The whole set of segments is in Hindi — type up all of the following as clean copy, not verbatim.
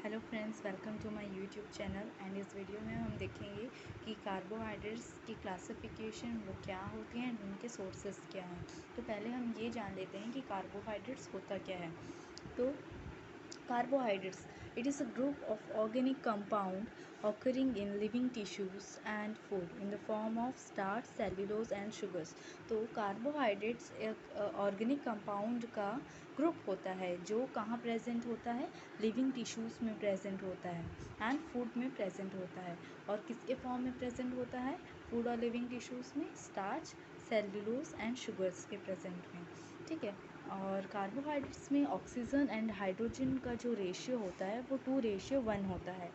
Hello friends, welcome to my YouTube channel. And इस वीडियो में हम देखेंगे कि कार्बोहाइड्रेट्स की क्लासिफिकेशन वो क्या होती हैं एंड उनके सोर्सेस क्या हैं। तो पहले हम ये जान लेते हैं कि कार्बोहाइड्रेट्स होता क्या है। तो carbohydrates, it is a group of organic compound occurring in living tissues and food in the form of starch, cellulose and sugars। तो कार्बोहाइड्रेट्स एक ऑर्गेनिक कंपाउंड का ग्रुप होता है जो कहाँ प्रेजेंट होता है, लिविंग टिश्यूज़ में प्रेजेंट होता है एंड फूड में प्रेजेंट होता है। और किसके फॉर्म में प्रेजेंट होता है? फूड और लिविंग टिश्यूज़ में स्टार्च, सेल्यूलोज एंड शुगर्स के प्रेजेंट में। ठीक है। और कार्बोहाइड्रेट्स में ऑक्सीजन एंड हाइड्रोजन का जो रेशियो होता है वो 2:1 होता है।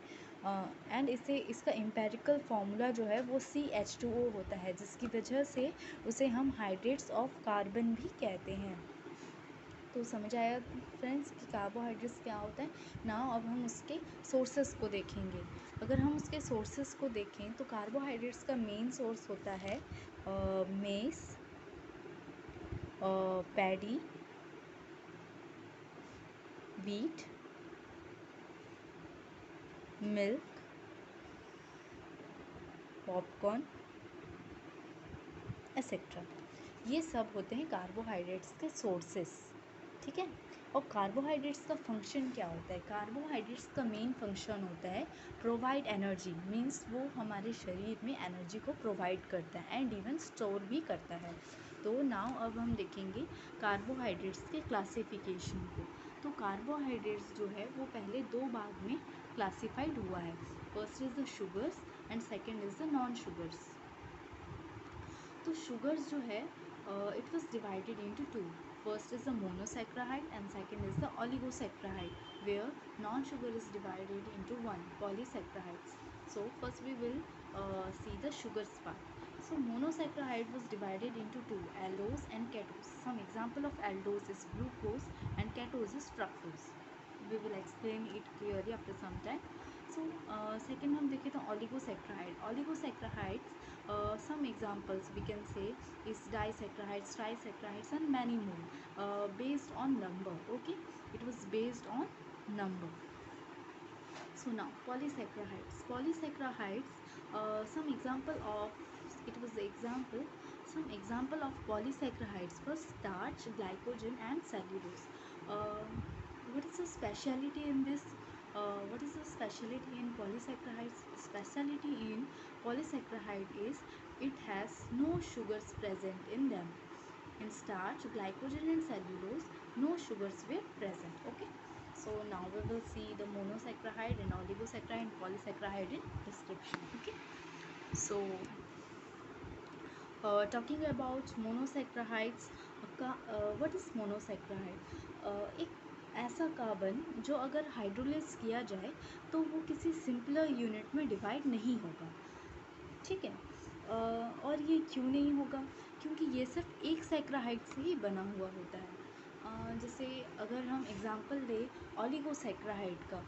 एंड इसका एम्पेरिकल फार्मूला जो है वो CH2O होता है, जिसकी वजह से उसे हम हाइड्रेट्स ऑफ कार्बन भी कहते हैं। तो समझ आया फ्रेंड्स कि कार्बोहाइड्रेट्स क्या होता है ना। अब हम उसके सोर्सेस को देखेंगे। अगर हम उसके सोर्सेस को देखें तो कार्बोहाइड्रेट्स का मेन सोर्स होता है mess, paddy, wheat, milk, popcorn etcetera. ये सब होते हैं कार्बोहाइड्रेट्स के सोर्सेस। ठीक है। और कार्बोहाइड्रेट्स का फंक्शन क्या होता है? कार्बोहाइड्रेट्स का मेन फंक्शन होता है प्रोवाइड एनर्जी, मीन्स वो हमारे शरीर में एनर्जी को प्रोवाइड करता है एंड इवन स्टोर भी करता है। तो नाउ अब हम देखेंगे कार्बोहाइड्रेट्स के क्लासिफिकेशन को। तो कार्बोहाइड्रेट्स जो है वो पहले दो भाग में क्लासिफाइड हुआ है। First is the sugars and second is the non sugars. तो शुगर्स जो है it was divided into two. First is the monosaccharide and second is the oligosaccharide, where non sugar is divided into one, polysaccharides. So first we will see the sugars part. So monosaccharide was divided into two, aldose and ketose. Some example of aldose is glucose and ketose is fructose. We will explain it clearly after some time. So second हम देखें तो ऑलिगोसेक्राहाइड। ऑलिगोसेक्राहाइड्स some examples we can say is disaccharides, trisaccharides and many more, based on number. Okay, it was based on number. So now polysaccharides, some example of, it was the example, some example of polysaccharides were starch, glycogen and cellulose. What is the speciality in this? What is the speciality in polysaccharides? Speciality in polysaccharide is it has no sugars present in them. In starch, glycogen and cellulose, no sugars were present. Okay. So now we will see the monosaccharide and oligosaccharide and polysaccharide in description. Okay. So talking about monosaccharides का, what is monosaccharide? एक ऐसा कार्बन जो अगर हाइड्रोलाइज किया जाए तो वो किसी सिंपलर यूनिट में डिवाइड नहीं होगा। ठीक है। और ये क्यों नहीं होगा? क्योंकि ये सिर्फ एक सैक्राहाइड से ही बना हुआ होता है। जैसे अगर हम एग्जांपल लें ऑलिगोसैक्राहाइड का,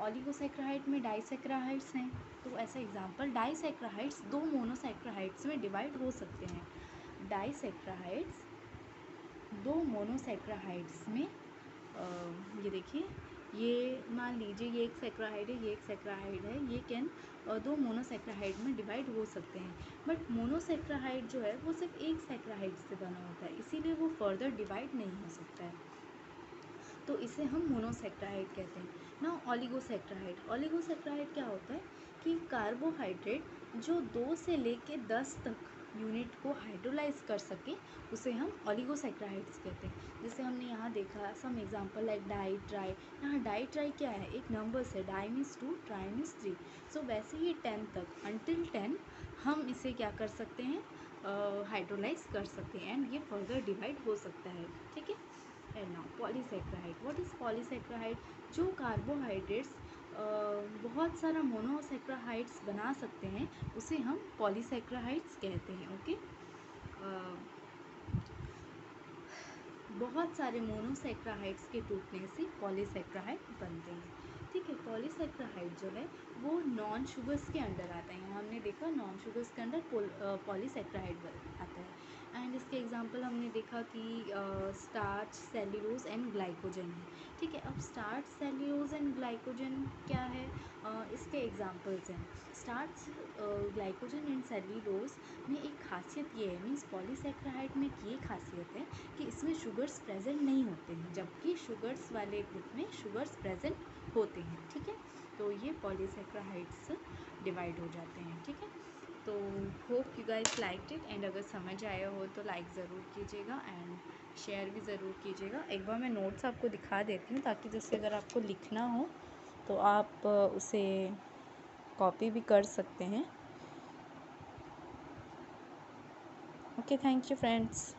ऑलिगोसैक्राहाइड में डाइसैक्राहाइड्स हैं, तो ऐसा एग्जांपल डाइसैक्राहाइड्स दो मोनोसैक्राहाइड्स में डिवाइड हो सकते हैं। डाइसैक्राहाइड्स दो मोनोसैक्राहाइड्स में, ये देखिए, ये मान लीजिए ये एक सैक्राहाइड है, ये एक सैक्राहाइड है, ये कैन दो मोनोसैक्राहाइड में डिवाइड हो सकते हैं। बट मोनोसैक्राहाइड जो है वो सिर्फ एक सैक्राहाइड से बना होता है, इसीलिए वो फर्दर डिवाइड नहीं हो सकता है, तो इसे हम मोनोसैक्राहाइड कहते हैं ना। ऑलिगोसैक्राहाइड क्या होता है कि कार्बोहाइड्रेट जो 2 से लेके 10 तक यूनिट को हाइड्रोलाइज कर सके उसे हम ऑलिगोसैक्राहाइड्स कहते हैं। जैसे हमने यहाँ देखा some example like di tri. यहाँ डाई ट्राई क्या है? एक नंबर्स है, di means 2, tri means 3। So वैसे ही 10 तक, अंटिल 10 हम इसे क्या कर सकते हैं? हाइड्रोलाइज कर सकते हैं एंड ये फर्दर डिवाइड हो सकता है। ठीक है। And now polysaccharide. What is polysaccharide? जो कार्बोहाइड्रेट्स बहुत सारा मोनोसैक्राहाइड्स बना सकते हैं उसे हम पॉलीसैक्राहाइड्स कहते हैं। ओके। बहुत सारे मोनोसैक्राहाइड्स के टूटने से पॉलीसैक्राहाइड बनते हैं। ठीक है। पॉलीसैक्राहाइड जो है वो नॉन शुगर्स के अंडर आता है। यहाँ हमने देखा नॉन शुगर्स के अंडर पॉलीसैक्राहाइड आता है। एंड इसके एग्जांपल हमने देखा कि स्टार्च, सेल्यूलोज एंड ग्लाइकोजन है। ठीक है। अब स्टार्च, सेल्यूलोज एंड ग्लाइकोजन क्या है, इसके एग्जांपल्स हैं। स्टार्च, ग्लाइकोजन एंड सेल्यूलोज में एक खासियत ये है, मीन्स पॉलीसेक्राइड में ये खासियत है कि इसमें शुगर्स प्रेजेंट नहीं होते हैं, जबकि शुगर्स वाले ग्रुप में शुगर्स प्रेजेंट होते हैं। ठीक है, तो ये पॉलीसेक्राइड्स डिवाइड हो जाते हैं। ठीक है, तो hope you guys liked it, and अगर समझ आया हो तो लाइक ज़रूर कीजिएगा एंड शेयर भी ज़रूर कीजिएगा। एक बार मैं नोट्स आपको दिखा देती हूँ, ताकि जैसे अगर आपको लिखना हो तो आप उसे कॉपी भी कर सकते हैं। Okay, thank you friends.